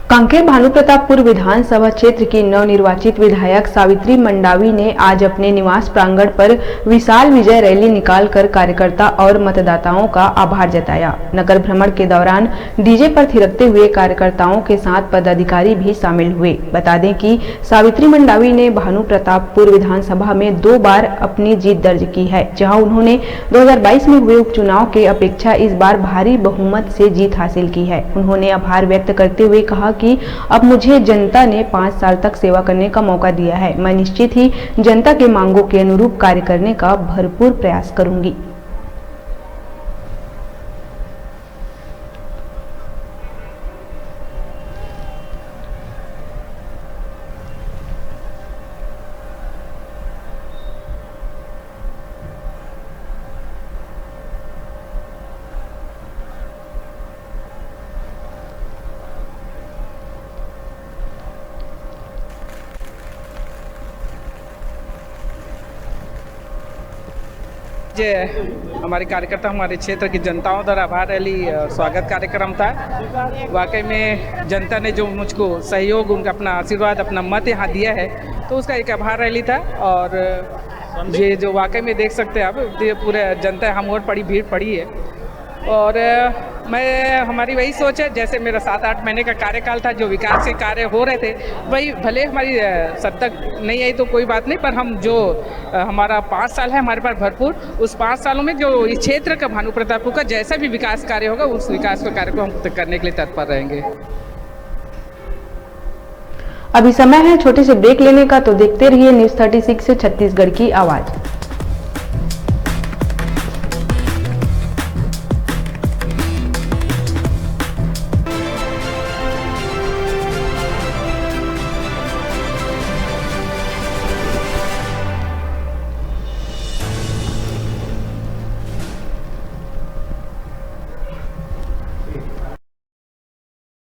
कांकेर भानुप्रतापपुर विधानसभा क्षेत्र की नवनिर्वाचित विधायक सावित्री मंडावी ने आज अपने निवास प्रांगण पर विशाल विजय रैली निकालकर कार्यकर्ता और मतदाताओं का आभार जताया। नगर भ्रमण के दौरान डीजे पर थिरकते हुए कार्यकर्ताओं के साथ पदाधिकारी भी शामिल हुए। बता दें कि सावित्री मंडावी ने भानुप्रतापपुर विधानसभा में 2 बार अपनी जीत दर्ज की है, जहाँ उन्होंने 2022 में हुए उपचुनाव के अपेक्षा इस बार भारी बहुमत से जीत हासिल की है। उन्होंने आभार व्यक्त करते हुए कहा कि अब मुझे जनता ने 5 साल तक सेवा करने का मौका दिया है। मैं निश्चित ही जनता के मांगों के अनुरूप कार्य करने का भरपूर प्रयास करूंगी। हमारे कार्यकर्ता हमारे क्षेत्र की जनताओं द्वारा आभार रैली स्वागत कार्यक्रम था। वाकई में जनता ने जो मुझको सहयोग, उनका अपना आशीर्वाद, अपना मत यहाँ दिया है, तो उसका एक आभार रैली था। और ये जो वाकई में देख सकते हैं आप, ये पूरे जनता हम और भीड़ पड़ी है। और हमारी वही सोच है, जैसे मेरा 7-8 महीने का कार्यकाल था, जो विकास के कार्य हो रहे थे, वही भले हमारी सत्ता नहीं आई तो कोई बात नहीं, पर हम जो हमारा 5 साल है हमारे पास भरपूर, उस 5 सालों में जो इस क्षेत्र का भानुप्रतापपुर का जैसा भी विकास कार्य होगा, उस विकास का कार्य को हम करने के लिए तत्पर रहेंगे। अभी समय है छोटे से ब्रेक लेने का, तो देखते रहिए न्यूज़ 36 से छत्तीसगढ़ की आवाज़।